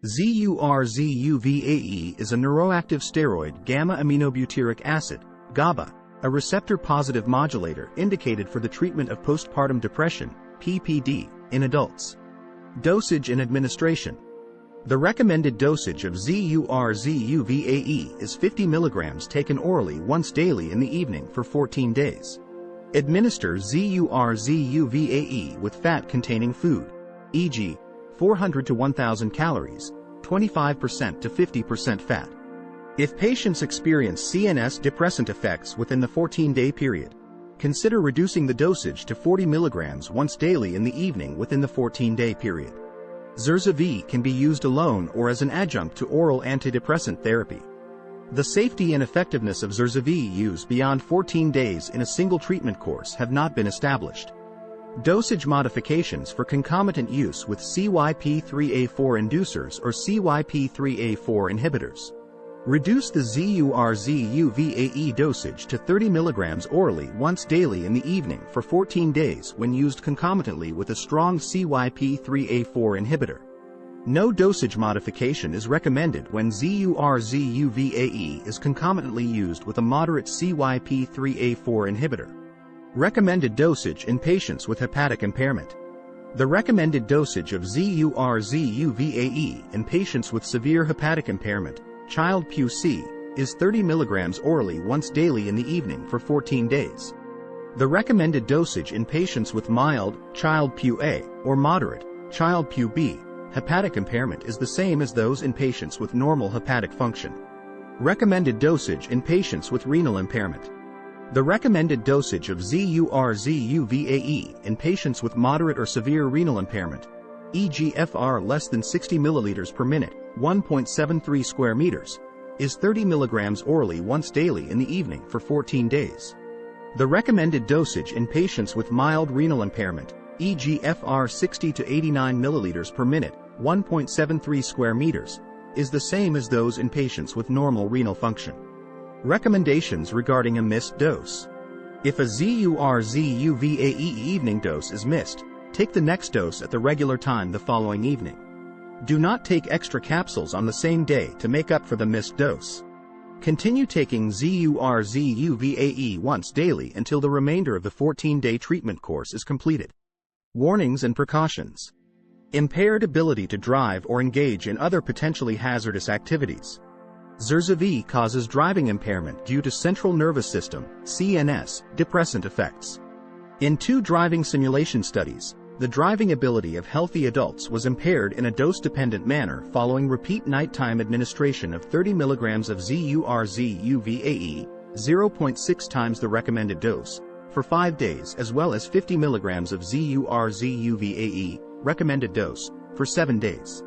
ZURZUVAE is a neuroactive steroid gamma-aminobutyric acid, GABA, a receptor-positive modulator indicated for the treatment of postpartum depression, PPD, in adults. Dosage and administration. The recommended dosage of ZURZUVAE is 50 mg taken orally once daily in the evening for 14 days. Administer ZURZUVAE with fat-containing food, e.g., 400 to 1,000 calories, 25% to 50% fat. If patients experience CNS depressant effects within the 14-day period, consider reducing the dosage to 40 mg once daily in the evening within the 14-day period. ZURZUVAE can be used alone or as an adjunct to oral antidepressant therapy. The safety and effectiveness of ZURZUVAE use beyond 14 days in a single treatment course have not been established. Dosage modifications for concomitant use with CYP3A4 inducers or CYP3A4 inhibitors. Reduce the ZURZUVAE dosage to 30 mg orally once daily in the evening for 14 days when used concomitantly with a strong CYP3A4 inhibitor. No dosage modification is recommended when ZURZUVAE is concomitantly used with a moderate CYP3A4 inhibitor. Recommended dosage in patients with hepatic impairment. The recommended dosage of ZURZUVAE in patients with severe hepatic impairment, Child-Pugh-C, is 30 mg orally once daily in the evening for 14 days. The recommended dosage in patients with mild, Child-Pugh-A, or moderate, Child-Pugh-B, hepatic impairment is the same as those in patients with normal hepatic function. Recommended dosage in patients with renal impairment. The recommended dosage of ZURZUVAE in patients with moderate or severe renal impairment, eGFR less than 60 ml per minute, 1.73 square meters, is 30 mg orally once daily in the evening for 14 days. The recommended dosage in patients with mild renal impairment, eGFR 60 to 89 ml per minute, 1.73 square meters, is the same as those in patients with normal renal function. Recommendations regarding a missed dose. If a ZURZUVAE evening dose is missed, take the next dose at the regular time the following evening. Do not take extra capsules on the same day to make up for the missed dose. Continue taking ZURZUVAE once daily until the remainder of the 14-day treatment course is completed. Warnings and precautions. Impaired ability to drive or engage in other potentially hazardous activities. ZURZUVAE causes driving impairment due to central nervous system, CNS, depressant effects. In 2 driving simulation studies, the driving ability of healthy adults was impaired in a dose-dependent manner following repeat nighttime administration of 30 mg of ZURZUVAE, 0.6 times the recommended dose, for 5 days, as well as 50 mg of ZURZUVAE, recommended dose, for 7 days.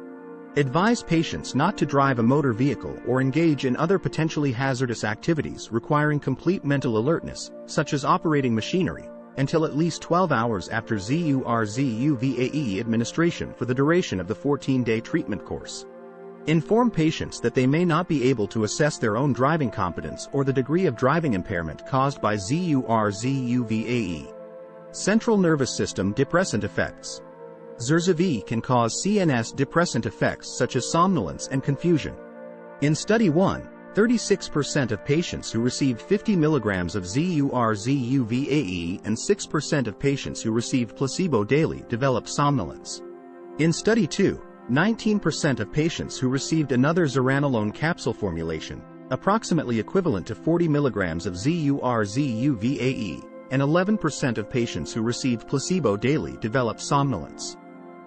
Advise patients not to drive a motor vehicle or engage in other potentially hazardous activities requiring complete mental alertness, such as operating machinery, until at least 12 hours after ZURZUVAE administration for the duration of the 14-day treatment course. Inform patients that they may not be able to assess their own driving competence or the degree of driving impairment caused by ZURZUVAE. Central nervous system depressant effects. ZURZUVAE can cause CNS depressant effects such as somnolence and confusion. In Study 1, 36% of patients who received 50 mg of ZURZUVAE and 6% of patients who received placebo daily developed somnolence. In Study 2, 19% of patients who received another zuranolone capsule formulation, approximately equivalent to 40 mg of ZURZUVAE, and 11% of patients who received placebo daily developed somnolence.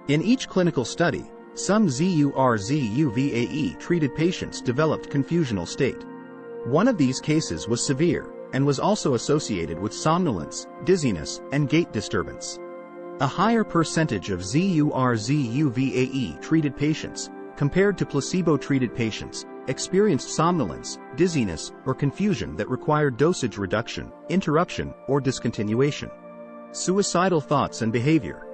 In each clinical study, some ZURZUVAE treated patients developed confusional state. One of these cases was severe, and was also associated with somnolence, dizziness, and gait disturbance. A higher percentage of ZURZUVAE treated patients, compared to placebo-treated patients, experienced somnolence, dizziness, or confusion that required dosage reduction, interruption, or discontinuation. Suicidal thoughts and behavior.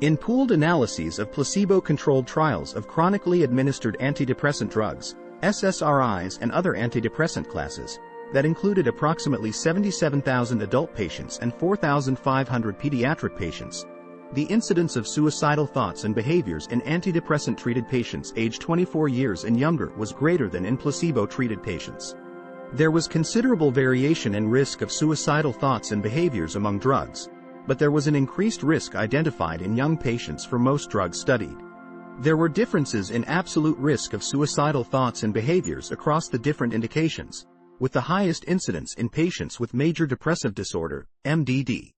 In pooled analyses of placebo-controlled trials of chronically administered antidepressant drugs, SSRIs and other antidepressant classes, that included approximately 77,000 adult patients and 4,500 pediatric patients, The incidence of suicidal thoughts and behaviors in antidepressant-treated patients aged 24 years and younger was greater than in placebo-treated patients. There was considerable variation in risk of suicidal thoughts and behaviors among drugs, but there was an increased risk identified in young patients for most drugs studied. There were differences in absolute risk of suicidal thoughts and behaviors across the different indications, with the highest incidence in patients with major depressive disorder, MDD.